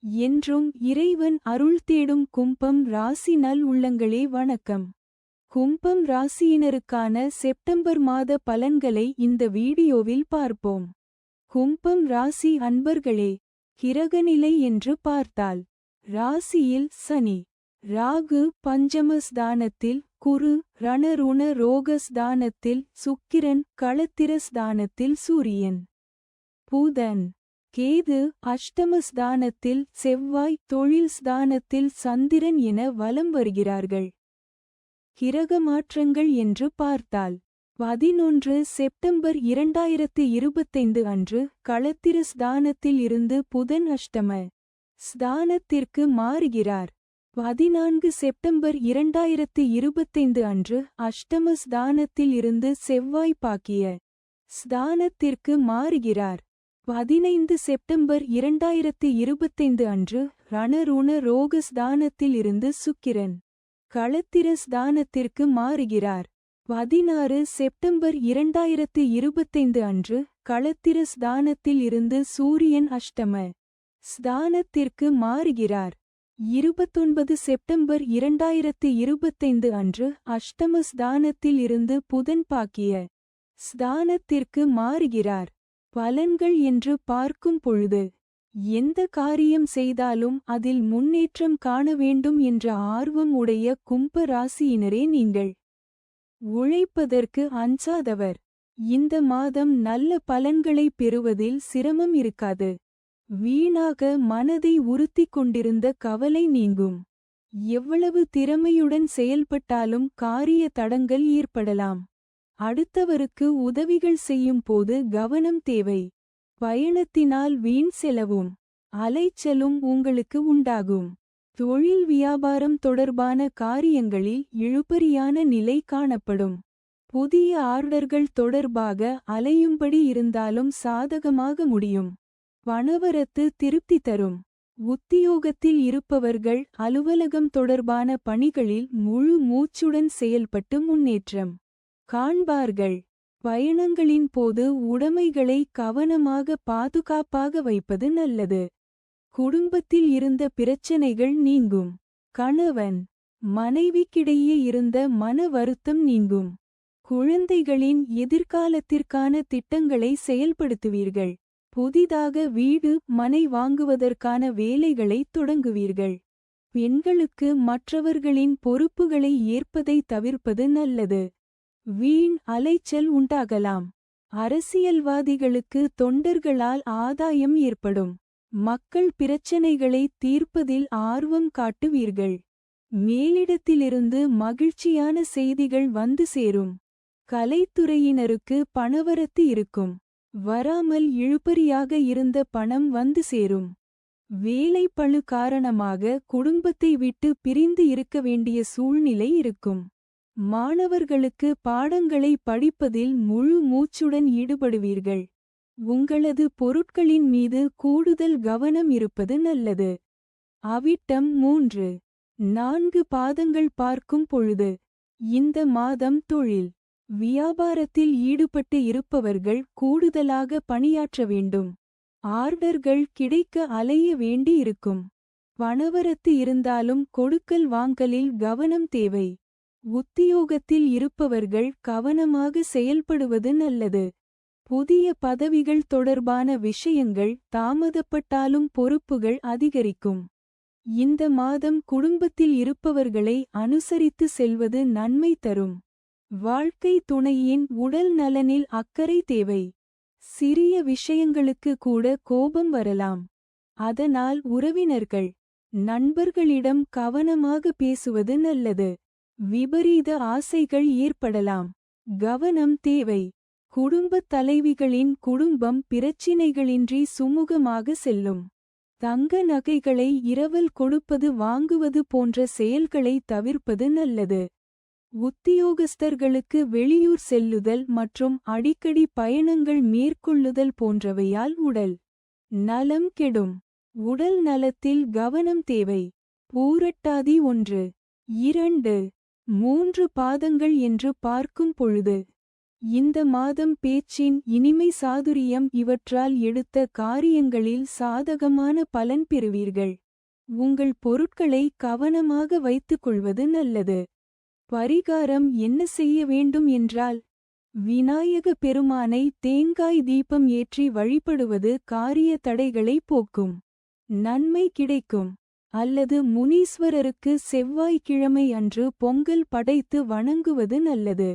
என்றும் இறைவன் அருள் தேடும் கும்பம் ராசி நல் உள்ளங்களே வணக்கம். கும்பம் ராசியினருக்கான செப்டம்பர் மாத பலன்களை இந்த வீடியோவில் பார்ப்போம். கும்பம் ராசி அன்பர்களே, கிரகநிலை என்று பார்த்தால் ராசியில் சனி, ராகு பஞ்சமஸ்தானத்தில், குரு ரணருண ரோகஸ்தானத்தில், சுக்கிரன் களத்திரஸ்தானத்தில், சூரியன் புதன் கேது அஷ்டமஸ்தானத்தில், செவ்வாய் தொழில் ஸ்தானத்தில், சந்திரன் என வலம் வருகிறார்கள். கிரக மாற்றங்கள் என்று பார்த்தால் 11 செப்டம்பர் 2025 அன்று களத்திர ஸ்தானத்தில் இருந்து புதன் அஷ்டம ஸ்தானத்திற்கு மாறுகிறார். 14 செப்டம்பர் 2025 அன்று அஷ்டம ஸ்தானத்தில் இருந்து செவ்வாய் பாக்கிய ஸ்தானத்திற்கு மாறுகிறார். 15 செப்டம்பர் 2025 அன்று ரணருண ரோகஸ்தானத்தில் இருந்து சுக்கிரன் களத்திர ஸ்தானத்திற்கு மாறுகிறார். 16 செப்டம்பர் 2025 அன்று களத்திர ஸ்தானத்தில் இருந்து சூரியன் அஷ்டம ஸ்தானத்திற்கு மாறுகிறார். 29 செப்டம்பர் 2025 அன்று அஷ்டம ஸ்தானத்தில் இருந்து புதன் பாக்கிய ஸ்தானத்திற்கு மாறுகிறார். பலன்கள் என்று பார்க்கும் பொழுது எந்த காரியம் செய்தாலும் அதில் முன்னேற்றம் காண வேண்டும் என்ற ஆர்வம் உடைய கும்ப ராசியினரே நீங்கள். உழைப்பதற்கு அஞ்சாதவர். இந்த மாதம் நல்ல பலன்களை பெறுவதில் சிரமம் இருக்காது. வீணாக மனதை உறுத்திக் கொண்டிருந்த கவலை நீங்கும். எவ்வளவு திறமையுடன் செயல்பட்டாலும் காரிய தடங்கள் ஏற்படலாம். அடுத்தவருக்கு உதவிகள் செய்யும் போது கவனம் தேவை. பயணத்தினால் வீண் செலவும் அலைச்சலும் உங்களுக்கு உண்டாகும். தொழில் வியாபாரம் தொடர்பான காரியங்களில் இழுபறியான நிலை காணப்படும். புதிய ஆர்டர்கள் தொடர்பாக அலையும்படி இருந்தாலும் சாதகமாக முடியும். பணவரத்து திருப்தி தரும். உத்தியோகத்தில் இருப்பவர்கள் அலுவலகம் தொடர்பான பணிகளில் முழு மூச்சுடன் செயல்பட்டு முன்னேற்றம் காண்பார்கள். பயணங்களின் போது உடைமைகளை கவனமாக பாதுகாப்பாக வைப்பது நல்லது. குடும்பத்தில் இருந்த பிரச்சனைகள் நீங்கும். கணவன் மனைவிக்கிடையே இருந்த மன வருத்தம் நீங்கும். குழந்தைகளின் எதிர்காலத்திற்கான திட்டங்களை செயல்படுத்துவீர்கள். புதிதாக வீடு மனை வாங்குவதற்கான வேலைகளை தொடங்குவீர்கள். பெண்களுக்கு மற்றவர்களின் பொறுப்புகளை ஏற்பதை தவிர்ப்பது நல்லது. வீண் அலைச்சல் உண்டாகலாம். அரசியல்வாதிகளுக்கு தொண்டர்களால் ஆதாயம் ஏற்படும். மக்கள் பிரச்சனைகளை தீர்ப்பதில் ஆர்வம் காட்டுவீர்கள். மேலிடத்திலிருந்து மகிழ்ச்சியான செய்திகள் வந்து சேரும். கலைத்துறையினருக்கு பணவரத்து இருக்கும். வராமல் இழுபறியாக இருந்த பணம் வந்து சேரும். வேலைப்பளு காரணமாக குடும்பத்தை விட்டு பிரிந்து இருக்க வேண்டிய சூழ்நிலை இருக்கும். மாணவர்களுக்கு பாடங்களை படிப்பதில் முழு மூச்சுடன் ஈடுபடுவீர்கள். உங்களது பொருட்களின் மீது கூடுதல் கவனம் இருப்பது நல்லது. அவிட்டம் 3, 4 பாதங்கள் பார்க்கும் பொழுது இந்த மாதம் தொழில் வியாபாரத்தில் ஈடுபட்டு இருப்பவர்கள் கூடுதலாக பணியாற்ற வேண்டும். ஆர்டர்கள் கிடைக்க அலைய வேண்டி இருக்கும். பணவரத்து இருந்தாலும் கொடுக்கல் வாங்கலில் கவனம் தேவை. உத்தியோகத்தில் இருப்பவர்கள் கவனமாக செயல்படுவது நல்லது. புதிய பதவிகள் தொடர்பான விஷயங்கள் தாமதப்பட்டாலும் பொறுப்புகள் அதிகரிக்கும். இந்த மாதம் குடும்பத்தில் இருப்பவர்களை அனுசரித்து செல்வது நன்மை தரும். வாழ்க்கை துணையின் உடல் நலனில் அக்கறை தேவை. சிறிய விஷயங்களுக்கு கூட கோபம் வரலாம். அதனால் உறவினர்கள் நண்பர்களிடம் கவனமாக பேசுவது நல்லது. விபரீத ஆசைகள் ஏற்படலாம். கவனம் தேவை. குடும்பத் தலைவிகளின் குடும்பம் பிரச்சினைகளின்றி சுமூகமாக செல்லும். தங்க நகைகளை இரவல் கொடுப்பது வாங்குவது போன்ற செயல்களை தவிர்ப்பது நல்லது. உத்தியோகஸ்தர்களுக்கு வெளியூர் செல்லுதல் மற்றும் அடிக்கடி பயணங்கள் மேற்கொள்ளுதல் போன்றவையால் உடல் நலம் கெடும். உடல் நலத்தில் கவனம் தேவை. பூரட்டாதி 1, 2, 3 பாதங்கள் என்று பார்க்கும் பொழுது இந்த மாதம் பேச்சின் இனிமை சாதுரியம் இவற்றால் எடுத்த காரியங்களில் சாதகமான பலன் பெறுவீர்கள். உங்கள் பொருட்களை கவனமாக வைத்துக் கொள்வது நல்லது. பரிகாரம் என்ன செய்ய வேண்டும் என்றால், விநாயக பெருமானை தேங்காய் தீபம் ஏற்றி வழிபடுவது காரிய தடைகளை போக்கும். நன்மை கிடைக்கும். அல்லது முனீஸ்வரருக்கு செவ்வாய்க்கிழமை அன்று பொங்கல் படைத்து வணங்குவது நல்லது.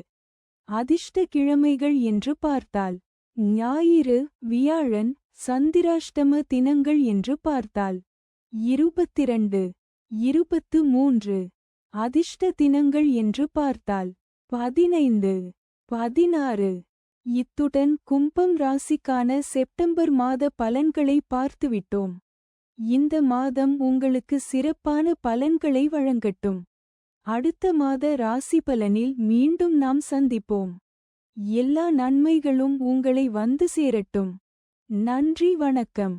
அதிர்ஷ்ட கிழமைகள் என்று பார்த்தால், ஞாயிறு, வியாழன், சந்திராஷ்டம தினங்கள் என்று பார்த்தால் 22, 23. அதிர்ஷ்ட தினங்கள் என்று பார்த்தால் 15, 16. இத்துடன் கும்பம் ராசிக்கான செப்டம்பர் மாத பலன்களை பார்த்துவிட்டோம். இந்த மாதம் உங்களுக்கு சிறப்பான பலன்களை வழங்கட்டும். அடுத்த மாத ராசி பலனில் மீண்டும் நாம் சந்திப்போம். எல்லா நன்மைகளும் உங்களை வந்து சேரட்டும். நன்றி, வணக்கம்.